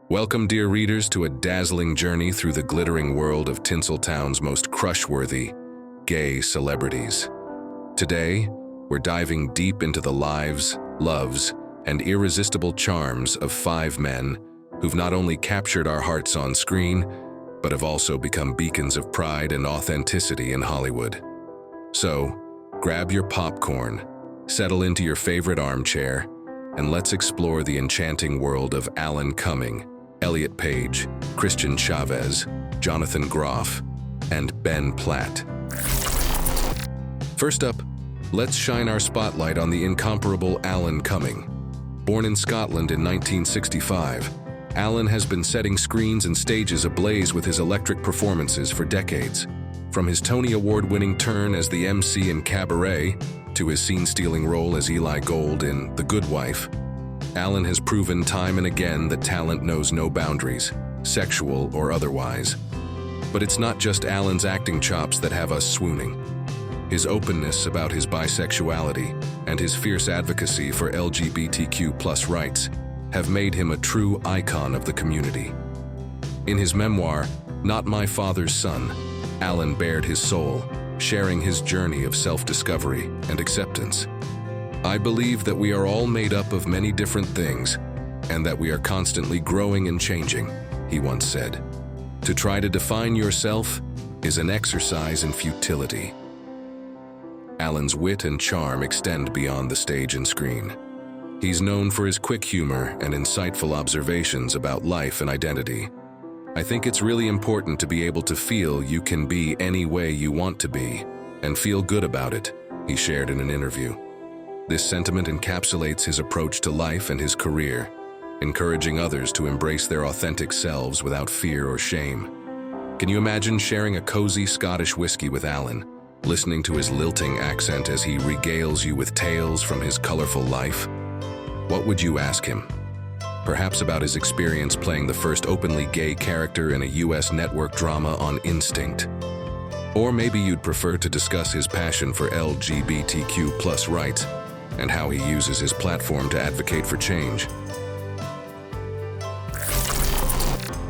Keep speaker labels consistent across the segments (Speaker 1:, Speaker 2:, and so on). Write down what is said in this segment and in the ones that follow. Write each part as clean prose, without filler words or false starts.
Speaker 1: Welcome, dear readers, to a dazzling journey through the glittering world of Tinseltown's most crush-worthy gay celebrities. Today, we're diving deep into the lives, loves, and irresistible charms of 5 men who've not only captured our hearts on screen, but have also become beacons of pride and authenticity in Hollywood. So, grab your popcorn, settle into your favorite armchair, and let's explore the enchanting world of Cumming, Elliot Page, Chavez, Jonathan Groff, and Platt. First up, let's shine our spotlight on the incomparable Cumming. Born in Scotland in 1965, Alan has been setting screens and stages ablaze with his electric performances for decades. From his Tony Award-winning turn as the MC in Cabaret to his scene-stealing role as Eli Gold in The Good Wife, Alan has proven time and again that talent knows no boundaries, sexual or otherwise. But it's not just Alan's acting chops that have us swooning. His openness about his bisexuality and his fierce advocacy for LGBTQ+ rights have made him a true icon of the community. In his memoir, Not My Father's Son, Alan bared his soul, sharing his journey of self-discovery and acceptance. I believe that we are all made up of many different things, and that we are constantly growing and changing, he once said. To try to define yourself is an exercise in futility. Alan's wit and charm extend beyond the stage and screen. He's known for his quick humor and insightful observations about life and identity. I think it's really important to be able to feel you can be any way you want to be, and feel good about it, he shared in an interview. This sentiment encapsulates his approach to life and his career, encouraging others to embrace their authentic selves without fear or shame. Can you imagine sharing a cozy Scottish whiskey with Alan, listening to his lilting accent as he regales you with tales from his colorful life? What would you ask him? Perhaps about his experience playing the first openly gay character in a US network drama on Instinct. Or maybe you'd prefer to discuss his passion for LGBTQ+ rights and how he uses his platform to advocate for change.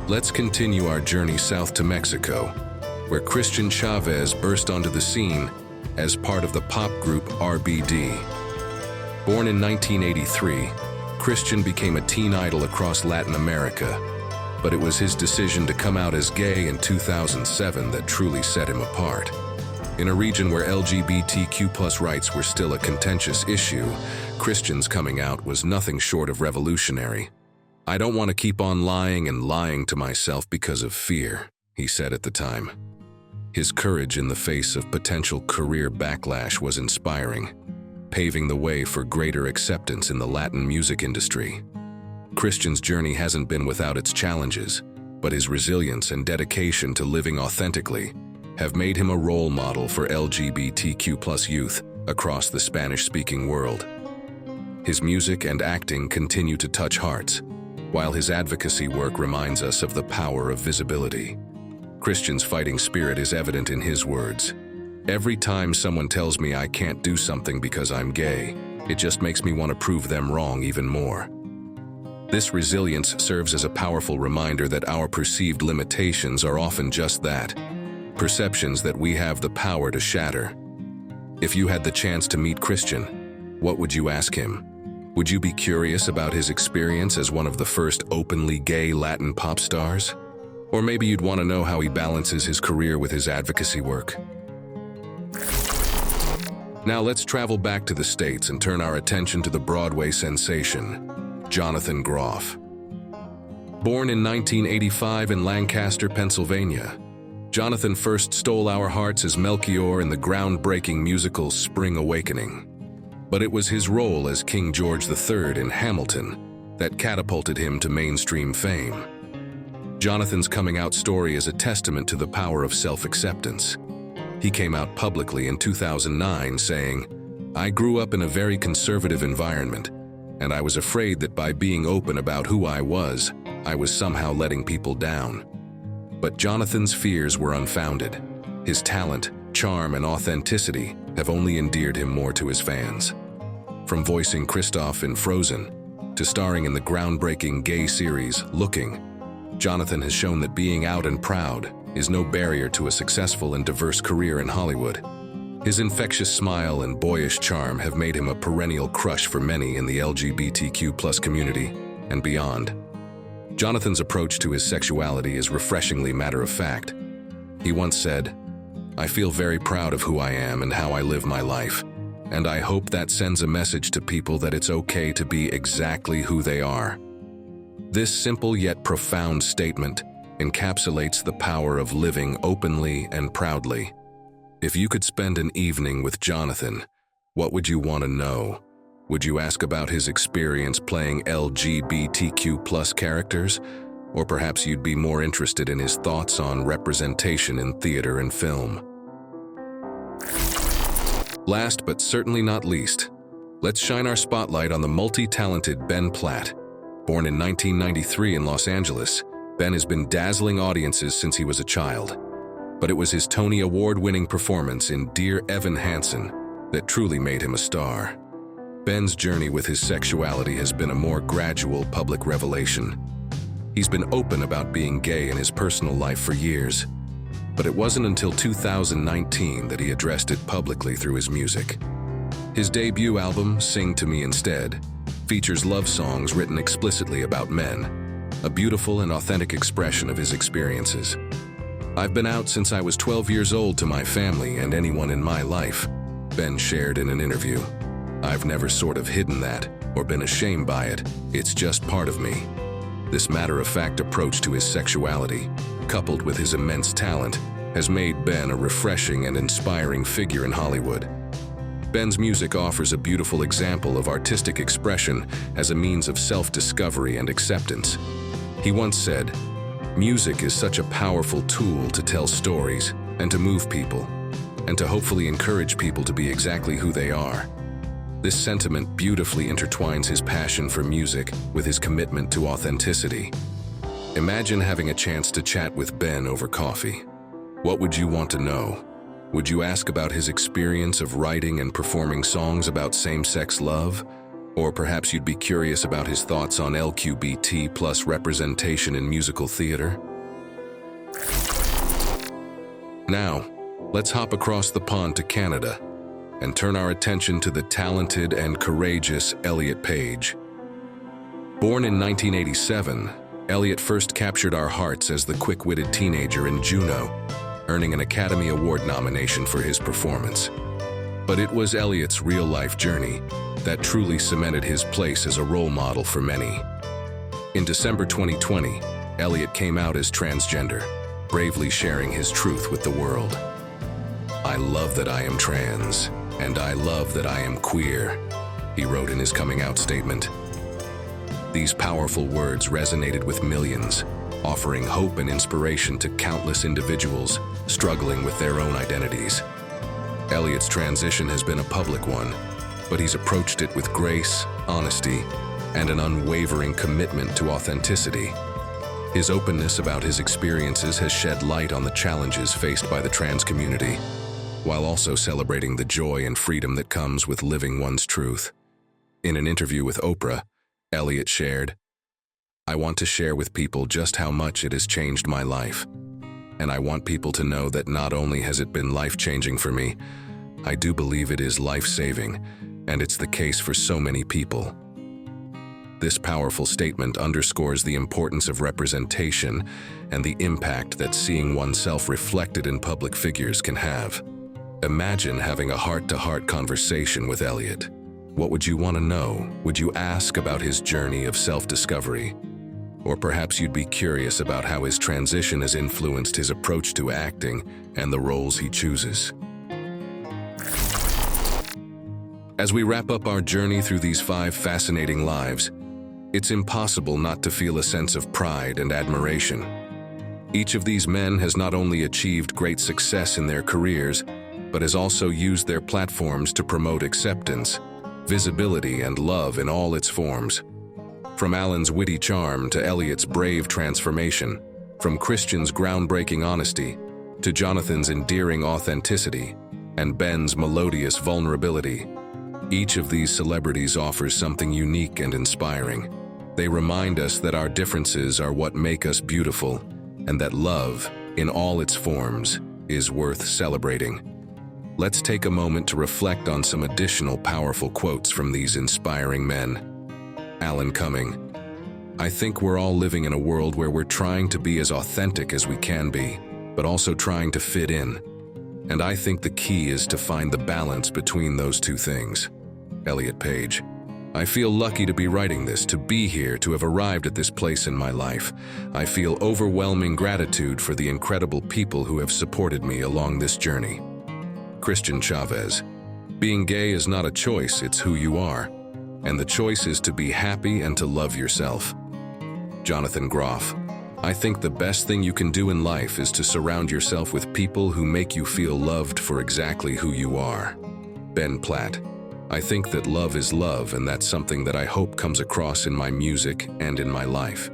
Speaker 1: Let's continue our journey south to Mexico, where Chavez burst onto the scene as part of the pop group RBD. Born in 1983, Christian became a teen idol across Latin America, but it was his decision to come out as gay in 2007 that truly set him apart. In a region where LGBTQ+ rights were still a contentious issue, Christian's coming out was nothing short of revolutionary. "I don't want to keep on lying and lying to myself because of fear," he said at the time. His courage in the face of potential career backlash was inspiring, paving the way for greater acceptance in the Latin music industry. Christian's journey hasn't been without its challenges, but his resilience and dedication to living authentically have made him a role model for LGBTQ+ youth across the Spanish-speaking world. His music and acting continue to touch hearts, while his advocacy work reminds us of the power of visibility. Christian's fighting spirit is evident in his words. "Every time someone tells me I can't do something because I'm gay, it just makes me want to prove them wrong even more." This resilience serves as a powerful reminder that our perceived limitations are often just that, perceptions that we have the power to shatter. If you had the chance to meet Christian, what would you ask him? Would you be curious about his experience as one of the first openly gay Latin pop stars? Or maybe you'd want to know how he balances his career with his advocacy work. Now let's travel back to the States and turn our attention to the Broadway sensation, Jonathan Groff. Born in 1985 in Lancaster, Pennsylvania, Jonathan first stole our hearts as Melchior in the groundbreaking musical Spring Awakening. But it was his role as King George III in Hamilton that catapulted him to mainstream fame. Jonathan's coming-out story is a testament to the power of self-acceptance. He came out publicly in 2009 saying, "I grew up in a very conservative environment, and I was afraid that by being open about who I was somehow letting people down." But Jonathan's fears were unfounded. His talent, charm, and authenticity have only endeared him more to his fans. From voicing Kristoff in Frozen to starring in the groundbreaking gay series, Looking, Jonathan has shown that being out and proud is no barrier to a successful and diverse career in Hollywood. His infectious smile and boyish charm have made him a perennial crush for many in the LGBTQ+ community and beyond. Jonathan's approach to his sexuality is refreshingly matter-of-fact. He once said, "I feel very proud of who I am and how I live my life, and I hope that sends a message to people that it's okay to be exactly who they are." This simple yet profound statement encapsulates the power of living openly and proudly. If you could spend an evening with Jonathan, what would you want to know? Would you ask about his experience playing LGBTQ+ characters? Or perhaps you'd be more interested in his thoughts on representation in theater and film. Last but certainly not least, let's shine our spotlight on the multi-talented Ben Platt. Born in 1993 in Los Angeles, Ben has been dazzling audiences since he was a child. But it was his Tony Award-winning performance in Dear Evan Hansen that truly made him a star. Ben's journey with his sexuality has been a more gradual public revelation. He's been open about being gay in his personal life for years, but it wasn't until 2019 that he addressed it publicly through his music. His debut album, Sing to Me Instead, features love songs written explicitly about men, a beautiful and authentic expression of his experiences. "I've been out since I was 12 years old to my family and anyone in my life," Ben shared in an interview. "I've never sort of hidden that or been ashamed by it. It's just part of me." This matter-of-fact approach to his sexuality, coupled with his immense talent, has made Ben a refreshing and inspiring figure in Hollywood. Ben's music offers a beautiful example of artistic expression as a means of self-discovery and acceptance. He once said, "Music is such a powerful tool to tell stories and to move people, and to hopefully encourage people to be exactly who they are." This sentiment beautifully intertwines his passion for music with his commitment to authenticity. Imagine having a chance to chat with Ben over coffee. What would you want to know? Would you ask about his experience of writing and performing songs about same-sex love? Or perhaps you'd be curious about his thoughts on LGBT+ representation in musical theater? Now, let's hop across the pond to Canada and turn our attention to the talented and courageous Elliot Page. Born in 1987, Elliot first captured our hearts as the quick-witted teenager in Juno, earning an Academy Award nomination for his performance. But it was Elliot's real-life journey that truly cemented his place as a role model for many. In December 2020, Elliot came out as transgender, bravely sharing his truth with the world. "I love that I am trans, and I love that I am queer," he wrote in his coming out statement. These powerful words resonated with millions, offering hope and inspiration to countless individuals struggling with their own identities. Elliot's transition has been a public one, but he's approached it with grace, honesty, and an unwavering commitment to authenticity. His openness about his experiences has shed light on the challenges faced by the trans community, while also celebrating the joy and freedom that comes with living one's truth. In an interview with Oprah, Elliot shared, "I want to share with people just how much it has changed my life. And I want people to know that not only has it been life-changing for me, I do believe it is life-saving, and it's the case for so many people." This powerful statement underscores the importance of representation and the impact that seeing oneself reflected in public figures can have. Imagine having a heart-to-heart conversation with Elliot. What would you want to know? Would you ask about his journey of self-discovery? Or perhaps you'd be curious about how his transition has influenced his approach to acting and the roles he chooses. As we wrap up our journey through these 5 fascinating lives, it's impossible not to feel a sense of pride and admiration. Each of these men has not only achieved great success in their careers, but has also used their platforms to promote acceptance, visibility, and love in all its forms. From Alan's witty charm to Elliot's brave transformation, from Christian's groundbreaking honesty to Jonathan's endearing authenticity, and Ben's melodious vulnerability, Each of these celebrities offers something unique and inspiring. They remind us that our differences are what make us beautiful, and that love, in all its forms, is worth celebrating. Let's take a moment to reflect on some additional powerful quotes from these inspiring men. Alan Cumming. I think we're all living in a world where we're trying to be as authentic as we can be, but also trying to fit in. And I think the key is to find the balance between those two things. Elliot Page. I feel lucky to be writing this, to be here, to have arrived at this place in my life. I feel overwhelming gratitude for the incredible people who have supported me along this journey. Chavez. Being gay is not a choice, it's who you are. And the choice is to be happy and to love yourself. Groff. I think the best thing you can do in life is to surround yourself with people who make you feel loved for exactly who you are. Platt. I think that love is love, and that's something that I hope comes across in my music and in my life.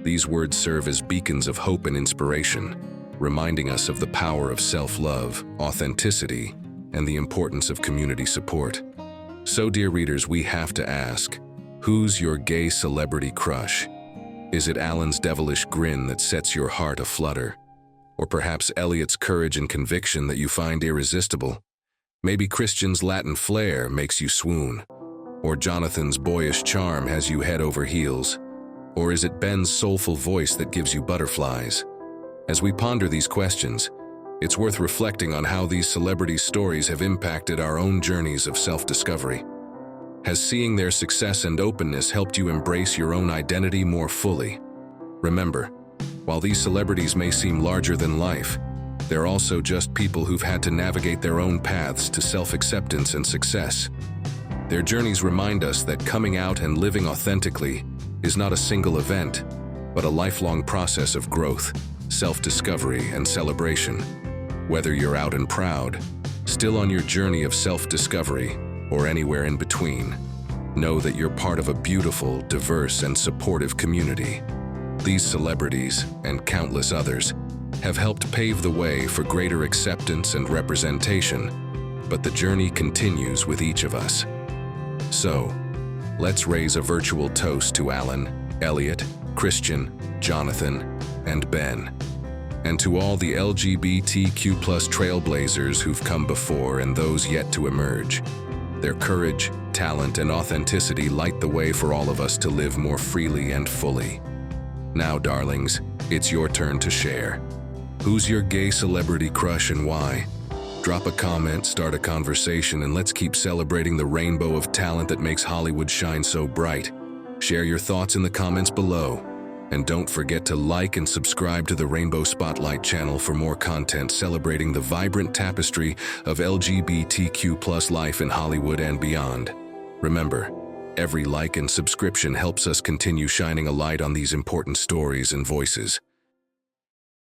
Speaker 1: These words serve as beacons of hope and inspiration, reminding us of the power of self-love, authenticity, and the importance of community support. So, dear readers, we have to ask, who's your gay celebrity crush? Is it Alan's devilish grin that sets your heart aflutter? Or perhaps Elliot's courage and conviction that you find irresistible? Maybe Christian's Latin flair makes you swoon? Or Jonathan's boyish charm has you head over heels? Or is it Ben's soulful voice that gives you butterflies? As we ponder these questions, it's worth reflecting on how these celebrities' stories have impacted our own journeys of self-discovery. Has seeing their success and openness helped you embrace your own identity more fully? Remember, while these celebrities may seem larger than life, they're also just people who've had to navigate their own paths to self-acceptance and success. Their journeys remind us that coming out and living authentically is not a single event, but a lifelong process of growth, self-discovery, and celebration. Whether you're out and proud, still on your journey of self-discovery, or anywhere in between, know that you're part of a beautiful, diverse, and supportive community. These celebrities, and countless others, have helped pave the way for greater acceptance and representation, but the journey continues with each of us. So, let's raise a virtual toast to Alan, Elliot, Christian, Jonathan, and Ben. And to all the LGBTQ+ trailblazers who've come before and those yet to emerge. Their courage, talent, and authenticity light the way for all of us to live more freely and fully. Now, darlings, it's your turn to share. Who's your gay celebrity crush and why? Drop a comment, start a conversation, and let's keep celebrating the rainbow of talent that makes Hollywood shine so bright. Share your thoughts in the comments below. And don't forget to like and subscribe to the Rainbow Spotlight channel for more content celebrating the vibrant tapestry of LGBTQ+ life in Hollywood and beyond. Remember, every like and subscription helps us continue shining a light on these important stories and voices.